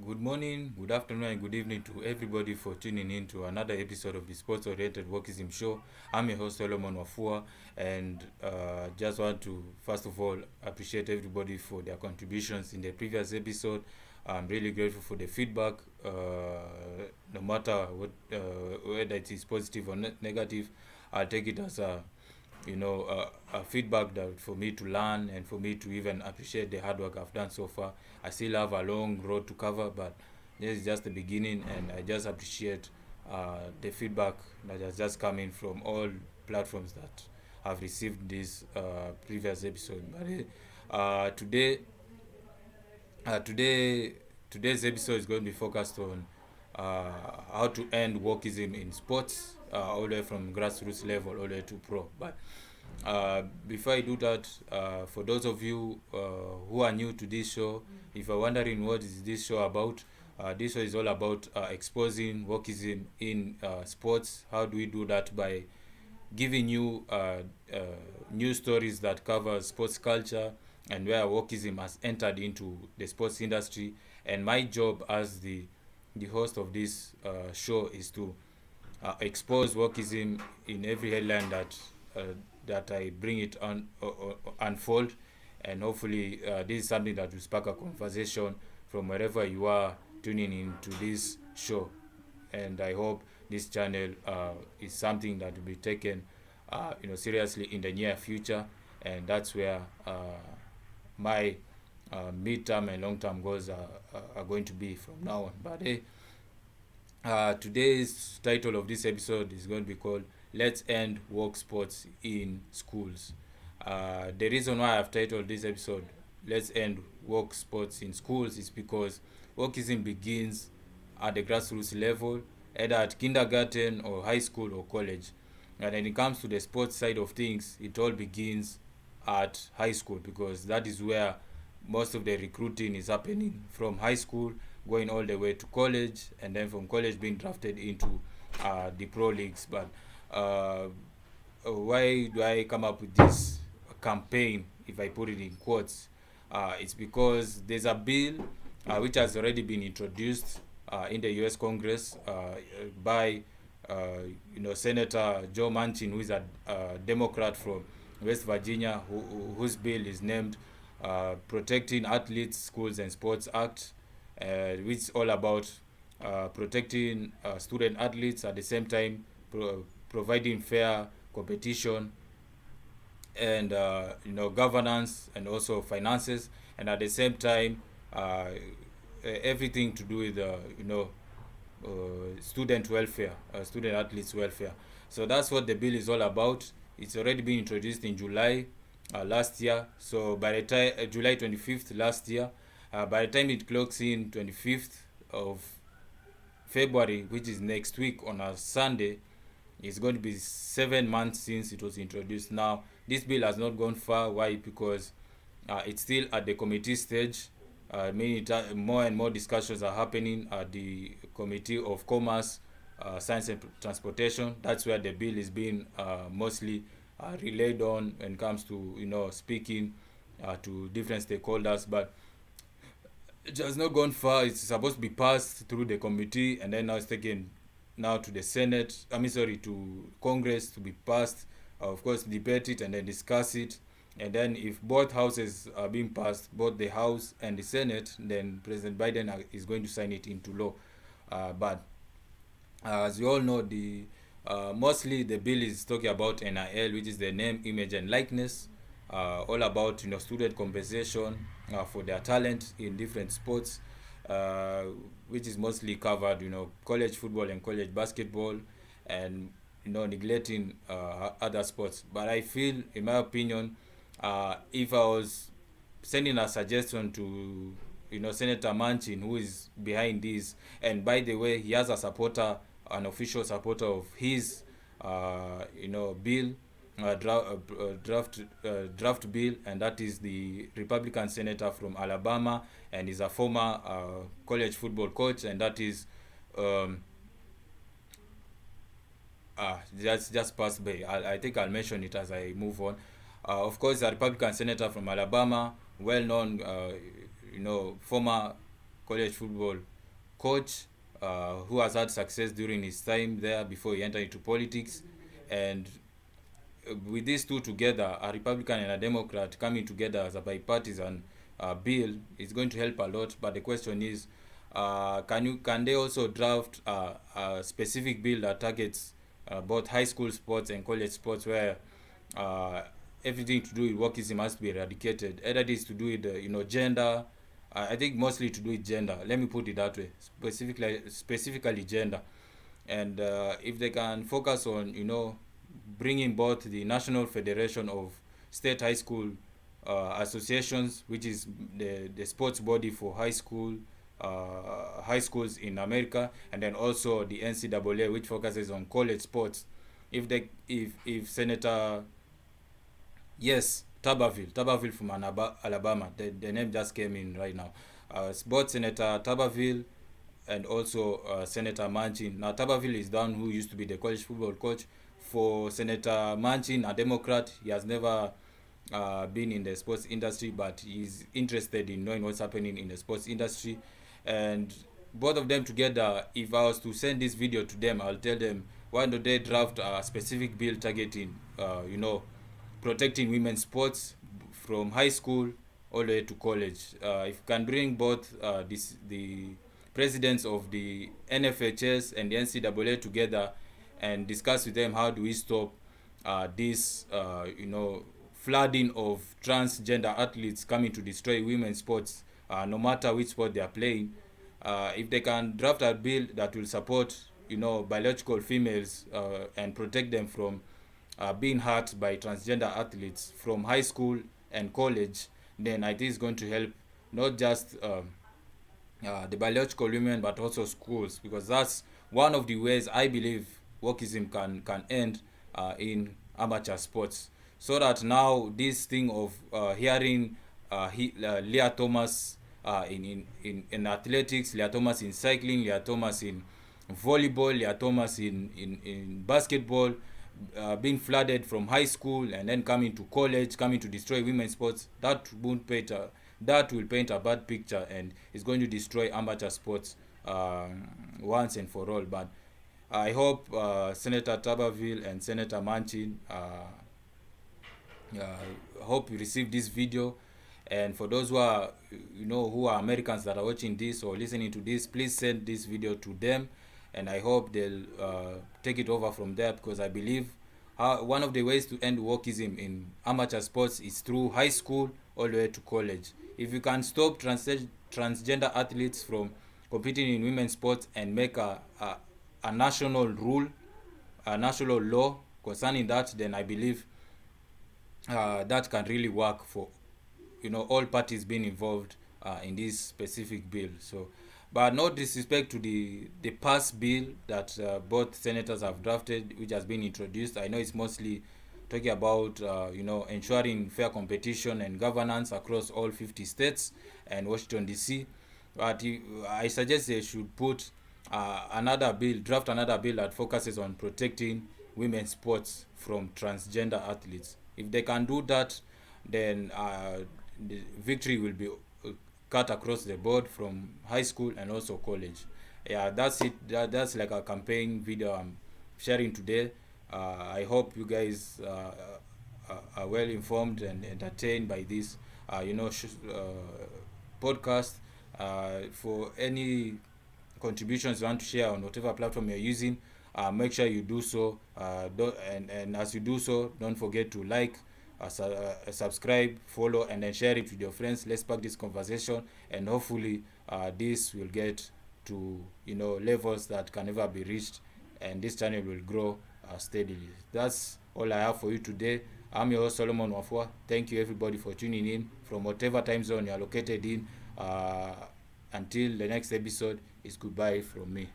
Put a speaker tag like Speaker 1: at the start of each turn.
Speaker 1: Good morning, good afternoon, and good evening to everybody for tuning in to another episode of the Sports Oriented Wokeism Show. I'm your host, Solomon Wafua, and just want to, first of all, appreciate everybody for their contributions in the previous episode. I'm really grateful for the feedback, no matter what, whether it is positive or negative. I'll take it as a feedback that for me to learn and for me to even appreciate the hard work I've done so far. I still have a long road to cover, but this is just the beginning, and I just appreciate the feedback that has just come in from all platforms that have received this previous episode. But today, uh, today, today's episode is going to be focused on how to end wokeism in sports, all the way from grassroots level all the way to pro. But before I do that, for those of you who are new to this show, if you're wondering what is this show about, this show is all about exposing wokeism in sports. How do we do that? By giving you new stories that cover sports culture and where wokeism has entered into the sports industry. And my job as the host of this show is to expose wokeism in every headline uh, that I bring it on unfold, and hopefully this is something that will spark a conversation from wherever you are tuning into this show. And I hope this channel is something that will be taken seriously in the near future, and that's where my mid-term and long-term goals are going to be from now on. But today's title of this episode is going to be called "Let's End Woke Sports in Schools." The reason why I've titled this episode "Let's End Woke Sports in Schools" is because wokeism begins at the grassroots level, either at kindergarten or high school or college. And when it comes to the sports side of things, it all begins at high school, because that is where most of the recruiting is happening, from high school going all the way to college, and then from college being drafted into the pro leagues. But why do I come up with this campaign, if I put it in quotes? It's because there's a bill which has already been introduced in the U.S. Congress by Senator Joe Manchin, who is a Democrat from West Virginia, whose bill is named Protecting Athletes, Schools and Sports Act, which is all about protecting student athletes, at the same time providing fair competition and governance and also finances, and at the same time everything to do with student welfare, student athletes welfare. So that's what the bill is all about. It's already been introduced in July last year. So by the time July 25th last year, by the time it clocks in 25th of February, which is next week on a Sunday, it's going to be 7 months since it was introduced. Now, this bill has not gone far. Why? Because it's still at the committee stage. More and more discussions are happening at the Committee of Commerce, Science and Transportation. That's where the bill is being mostly relayed on when it comes to speaking to different stakeholders. But it has not gone far. It's supposed to be passed through the committee, and then now it's taken now to the Senate. To Congress to be passed. Of course, debate it and then discuss it. And then if both houses are being passed, both the House and the Senate, then President Biden is going to sign it into law. But as you all know, the mostly the bill is talking about NIL, which is the name, image, and likeness, all about student compensation for their talent in different sports, which is mostly covered college football and college basketball, and neglecting other sports. But I feel, in my opinion, if I was sending a suggestion to Senator Manchin, who is behind this, and by the way, he has a supporter, an official supporter of his bill, draft bill, and that is the Republican senator from Alabama, and is a former college football coach, and that is just passed by. I think I'll mention it as I move on. Of course, a Republican senator from Alabama, well known, former college football coach who has had success during his time there before he entered into politics. And with these two together, a Republican and a Democrat coming together as a bipartisan bill is going to help a lot. But the question is, can they also draft a specific bill that targets both high school sports and college sports, where uh, everything to do with wokeism has to be eradicated? Either it is to do with gender. I think mostly to do with gender. Let me put it that way. Specifically gender. And if they can focus on bringing both the National Federation of State High School Associations, which is the sports body for high schools in America, and then also the NCAA, which focuses on college sports. If Senator, yes, Tuberville from Alabama, the name just came in right now. Both Senator Tuberville and also Senator Manchin. Now Tuberville is down, who used to be the college football coach. For Senator Manchin, a Democrat, he has never been in the sports industry, but he's interested in knowing what's happening in the sports industry. And both of them together, if I was to send this video to them, I'll tell them, why don't they draft a specific bill targeting, protecting women's sports from high school all the way to college. If you can bring both the presidents of the NFHS and the NCAA together and discuss with them, how do we stop this flooding of transgender athletes coming to destroy women's sports, no matter which sport they are playing. If they can draft a bill that will support biological females and protect them from being hurt by transgender athletes from high school and college, then I think it's going to help not just the biological women, but also schools, because that's one of the ways I believe wokeism can end in amateur sports. So that now this thing of hearing Leah Thomas in athletics, Leah Thomas in cycling, Leah Thomas in volleyball, Leah Thomas in basketball, being flooded from high school and then coming to college, coming to destroy women's sports, that will paint a bad picture, and is going to destroy amateur sports once and for all. But I hope Senator Tuberville and Senator Manchin hope you receive this video. And for those who are Americans that are watching this or listening to this, please send this video to them, and I hope they'll take it over from there, because I believe one of the ways to end wokeism in amateur sports is through high school all the way to college. If you can stop transgender athletes from competing in women's sports and make a national rule, a national law concerning that, then I believe that can really work for all parties being involved in this specific bill. So, but no disrespect to the past bill that both senators have drafted, which has been introduced. I know it's mostly talking about ensuring fair competition and governance across all 50 states and Washington DC. But I suggest they should put draft another bill that focuses on protecting women's sports from transgender athletes. If they can do that, then the victory will be cut across the board from high school and also college. Yeah, that's it. That's like a campaign video I'm sharing today. I hope you guys are well informed and entertained by this podcast. For any contributions you want to share on whatever platform you're using, make sure you do so. And as you do so, don't forget to like, subscribe, follow, and then share it with your friends. Let's spark this conversation, and hopefully this will get to levels that can never be reached, and this channel will grow steadily. That's all I have for you today. I'm your host, Solomon Wafua. Thank you everybody for tuning in from whatever time zone you are located in. Until the next episode, it's goodbye from me.